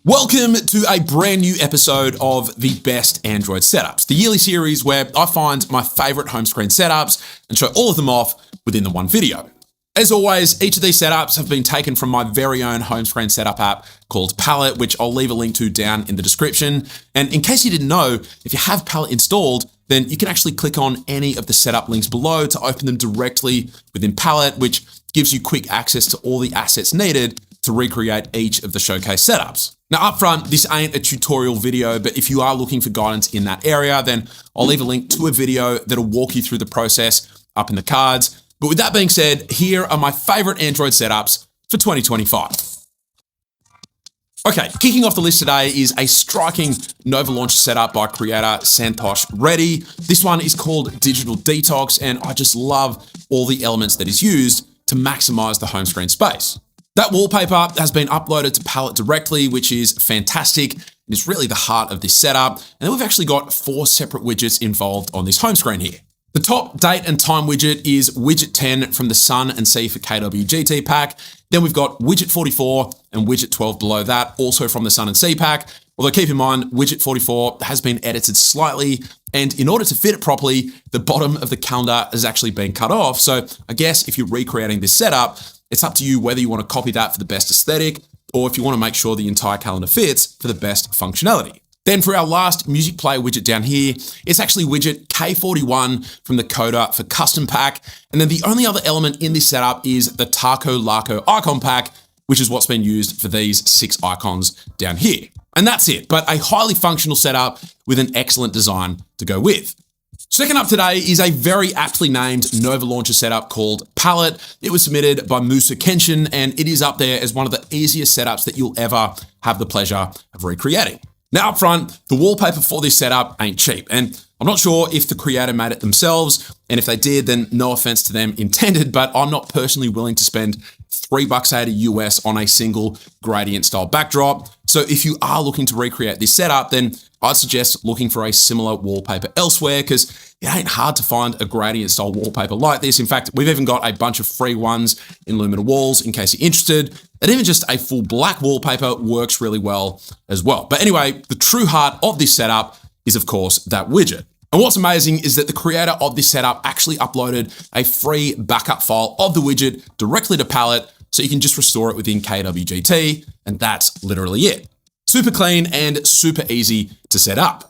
Welcome to a brand new episode of the Best Android Setups, the yearly series where I find my favorite home screen setups and show all of them off within the one video. As always, each of these setups have been taken from my very own home screen setup app called Palette, which I'll leave a link to down in the description. And in case you didn't know, if you have Palette installed, then you can actually click on any of the setup links below to open them directly within Palette, which gives you quick access to all the assets needed to recreate each of the showcase setups. Now up front, this ain't a tutorial video, but if you are looking for guidance in that area, then I'll leave a link to a video that'll walk you through the process up in the cards. But with that being said, here are my favorite Android setups for 2025. Okay, kicking off the list today is a striking Nova launcher setup by creator Santosh Reddy. This one is called Digital Detox, and I just love all the elements that is used to maximize the home screen space. That wallpaper has been uploaded to Palette directly, which is fantastic. It's really the heart of this setup. And then we've actually got 4 separate widgets involved on this home screen here. The top date and time widget is widget 10 from the SAAN and C for KWGT pack. Then we've got widget 44 and widget 12 below that, also from the SAAN and C pack. Although keep in mind, widget 44 has been edited slightly, and in order to fit it properly, the bottom of the calendar has actually been cut off. So I guess if you're recreating this setup, it's up to you whether you want to copy that for the best aesthetic, or if you want to make sure the entire calendar fits for the best functionality. Then for our last music player widget down here, it's actually widget K41 from the Coda for custom pack. And then the only other element in this setup is the LAKAS icon pack, which is what's been used for these 6 icons down here. And that's it, but a highly functional setup with an excellent design to go with. Second up today is a very aptly named Nova launcher setup called Palette. It was submitted by Musa Kenshin, and it is up there as one of the easiest setups that you'll ever have the pleasure of recreating. Now up front, the wallpaper for this setup ain't cheap, and I'm not sure if the creator made it themselves, and if they did, then no offense to them intended, but I'm not personally willing to spend $3.80 US on a single gradient style backdrop. So if you are looking to recreate this setup, then I'd suggest looking for a similar wallpaper elsewhere, because it ain't hard to find a gradient style wallpaper like this. In fact, we've even got a bunch of free ones in Lumina Walls in case you're interested. And even just a full black wallpaper works really well as well. But anyway, the true heart of this setup is of course that widget. And what's amazing is that the creator of this setup actually uploaded a free backup file of the widget directly to Palette, so you can just restore it within KWGT, and that's literally it. Super clean and super easy to set up.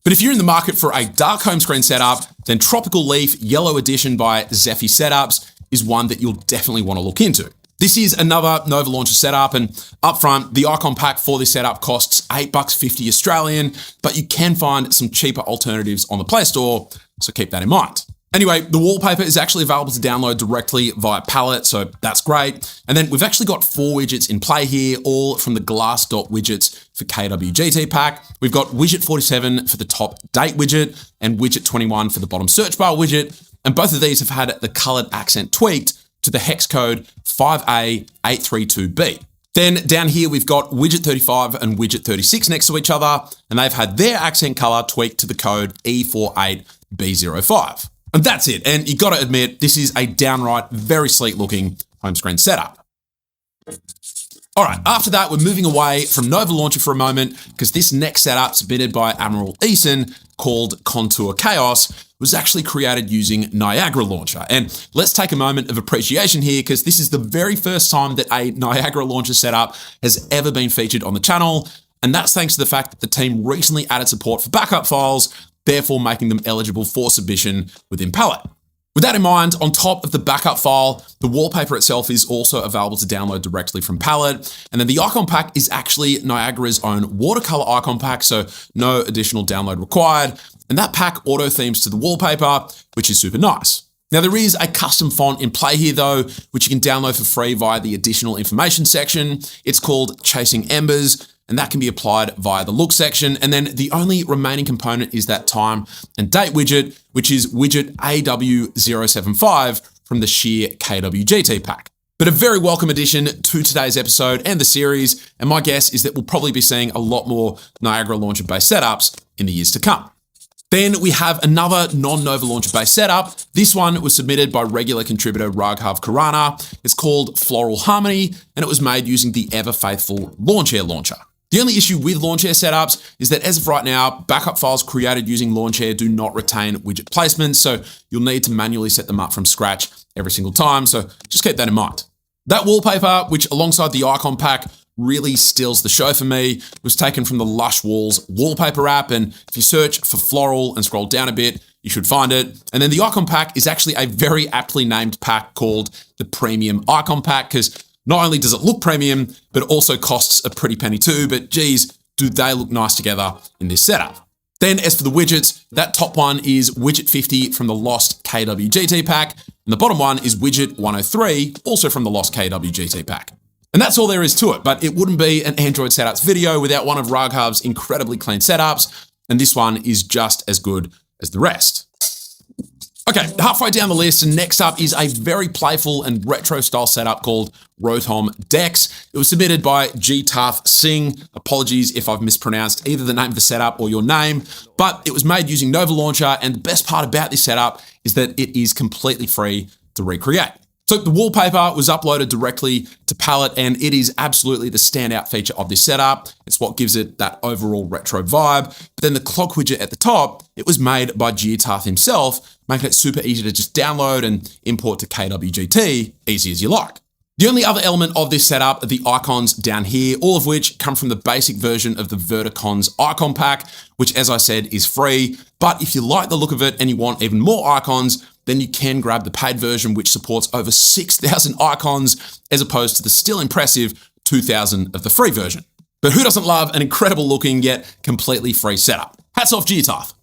But if you're in the market for a dark home screen setup, then Tropical Leaf Yellow Edition by Zephy Setups is one that you'll definitely want to look into. This is another Nova launcher setup, and up front, the icon pack for this setup costs $8.50 Australian, but you can find some cheaper alternatives on the Play Store, so keep that in mind. Anyway, the wallpaper is actually available to download directly via Palette, so that's great. And then we've actually got 4 widgets in play here, all from the Glass Dot widgets for KWGT pack. We've got widget 47 for the top date widget and widget 21 for the bottom search bar widget. And both of these have had the colored accent tweaked to the hex code 5A832B. Then down here, we've got widget 35 and widget 36 next to each other, and they've had their accent color tweaked to the code E48B05. And that's it. And you gotta admit, this is a downright very sleek looking home screen setup. All right, after that, we're moving away from Nova Launcher for a moment, because this next setup submitted by Admiral Eason called Contour Chaos was actually created using Niagara Launcher. And let's take a moment of appreciation here, because this is the very first time that a Niagara Launcher setup has ever been featured on the channel. And that's thanks to the fact that the team recently added support for backup files, therefore making them eligible for submission within Palette. With that in mind, on top of the backup file, the wallpaper itself is also available to download directly from Palette. And then the icon pack is actually Niagara's own watercolor icon pack, so no additional download required. And that pack auto themes to the wallpaper, which is super nice. Now there is a custom font in play here though, which you can download for free via the additional information section. It's called Chasing Embers, and that can be applied via the look section. And then the only remaining component is that time and date widget, which is widget AW075 from the sheer KWGT pack. But a very welcome addition to today's episode and the series, and my guess is that we'll probably be seeing a lot more Niagara Launcher-based setups in the years to come. Then we have another non-Nova Launcher based setup. This one was submitted by regular contributor Raghav Khurana. It's called Floral Harmony, and it was made using the ever-faithful Launchair launcher. The only issue with Launchair setups is that as of right now, backup files created using Launchair do not retain widget placements, so you'll need to manually set them up from scratch every single time, so just keep that in mind. That wallpaper, which alongside the icon pack really steals the show for me, was taken from the Lush Walls wallpaper app, and if you search for floral and scroll down a bit, you should find it. And then the icon pack is actually a very aptly named pack called the Premium Icon Pack, because not only does it look premium, but it also costs a pretty penny too, but geez, do they look nice together in this setup. Then as for the widgets, that top one is widget 50 from the Lost KWGT pack, and the bottom one is widget 103, also from the Lost KWGT pack. And that's all there is to it, but it wouldn't be an Android setups video without one of Raghav's incredibly clean setups, and this one is just as good as the rest. Okay, halfway down the list, and next up is a very playful and retro style setup called Rotom Dex. It was submitted by Jitath Singh. Apologies if I've mispronounced either the name of the setup or your name, but it was made using Nova Launcher, and the best part about this setup is that it is completely free to recreate. So the wallpaper was uploaded directly to Palette, and it is absolutely the standout feature of this setup. It's what gives it that overall retro vibe. But then the clock widget at the top, it was made by Jitath himself, making it super easy to just download and import to KWGT, easy as you like. The only other element of this setup are the icons down here, all of which come from the basic version of the Verticons icon pack, which as I said is free. But if you like the look of it and you want even more icons, then you can grab the paid version, which supports over 6,000 icons, as opposed to the still impressive 2,000 of the free version. But who doesn't love an incredible looking yet completely free setup? Hats off Jitath.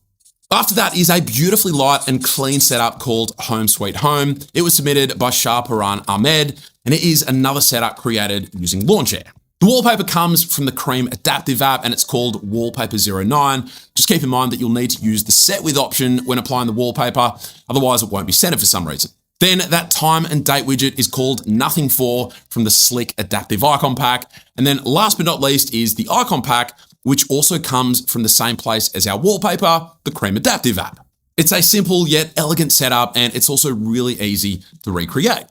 After that is a beautifully light and clean setup called Home Sweet Home. It was submitted by Shahparan Ahmed, and it is another setup created using Launchair. The wallpaper comes from the Cream Adaptive app, and it's called Wallpaper 09. Just keep in mind that you'll need to use the set with option when applying the wallpaper, otherwise it won't be centered for some reason. Then that time and date widget is called Nothing For from the Slick Adaptive Icon Pack. And then last but not least is the Icon Pack, which also comes from the same place as our wallpaper, the Cream Adaptive app. It's a simple yet elegant setup, and it's also really easy to recreate.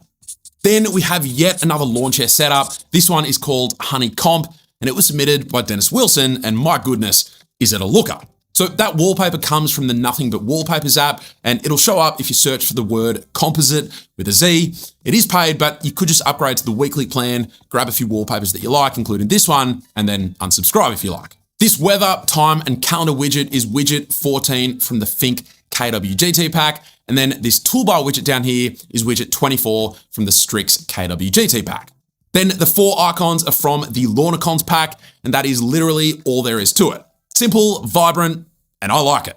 Then we have yet another Launchair setup. This one is called Honey Comp, and it was submitted by Dennis Wilson, and my goodness, is it a looker. So that wallpaper comes from the Nothing But Wallpapers app, and it'll show up if you search for the word composite with a Z. It is paid, but you could just upgrade to the weekly plan, grab a few wallpapers that you like, including this one, and then unsubscribe if you like. This weather, time, and calendar widget is widget 14 from the Think KWGT pack, and then this toolbar widget down here is widget 24 from the Strix KWGT pack. Then the 4 icons are from the Lornicons pack, and that is literally all there is to it. Simple, vibrant, and I like it.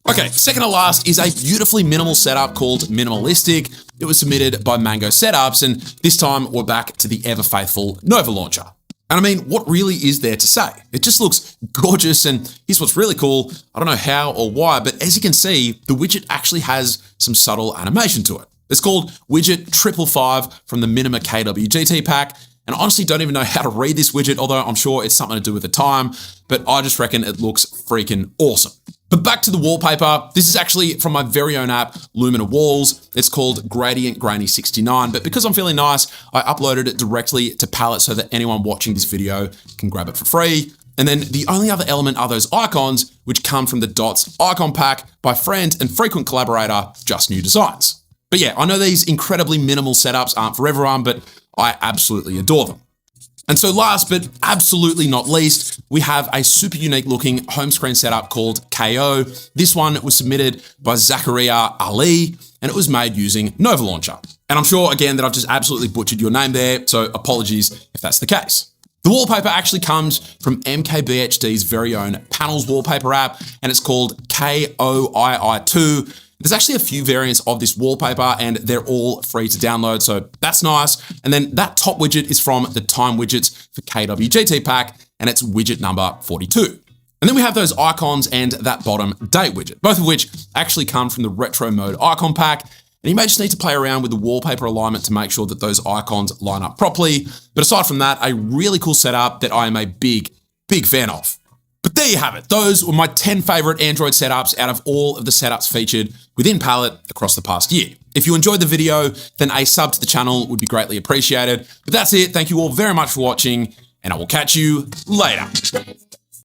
Okay, second to last is a beautifully minimal setup called Minimalistic. It was submitted by Mango Setups, and this time we're back to the ever-faithful Nova Launcher. And I mean, what really is there to say? It just looks gorgeous, and here's what's really cool. I don't know how or why, but as you can see, the widget actually has some subtle animation to it. It's called widget 555 from the Minima KWGT pack, and I honestly don't even know how to read this widget, although I'm sure it's something to do with the time, but I just reckon it looks freaking awesome. But back to the wallpaper. This is actually from my very own app, Lumina Walls. It's called Gradient Grainy 69, but because I'm feeling nice, I uploaded it directly to Palette so that anyone watching this video can grab it for free. And then the only other element are those icons, which come from the Dots icon pack by friend and frequent collaborator, Just New Designs. But yeah, I know these incredibly minimal setups aren't for everyone, but I absolutely adore them. And so last but absolutely not least, we have a super unique looking home screen setup called KO. This one was submitted by Zakaria Ali, and it was made using Nova Launcher. And I'm sure again that I've just absolutely butchered your name there, so apologies if that's the case. The wallpaper actually comes from MKBHD's very own Panels wallpaper app, and it's called KOII2. There's actually a few variants of this wallpaper, and they're all free to download, so that's nice. And then that top widget is from the Time Widgets for KWGT pack, and it's widget number 42. And then we have those icons and that bottom date widget, both of which actually come from the Retro Mode icon pack. And you may just need to play around with the wallpaper alignment to make sure that those icons line up properly. But aside from that, a really cool setup that I am a big fan of. But there you have it. Those were my 10 favorite Android setups out of all of the setups featured within Palette across the past year. If you enjoyed the video, then a sub to the channel would be greatly appreciated. But that's it. Thank you all very much for watching, and I will catch you later.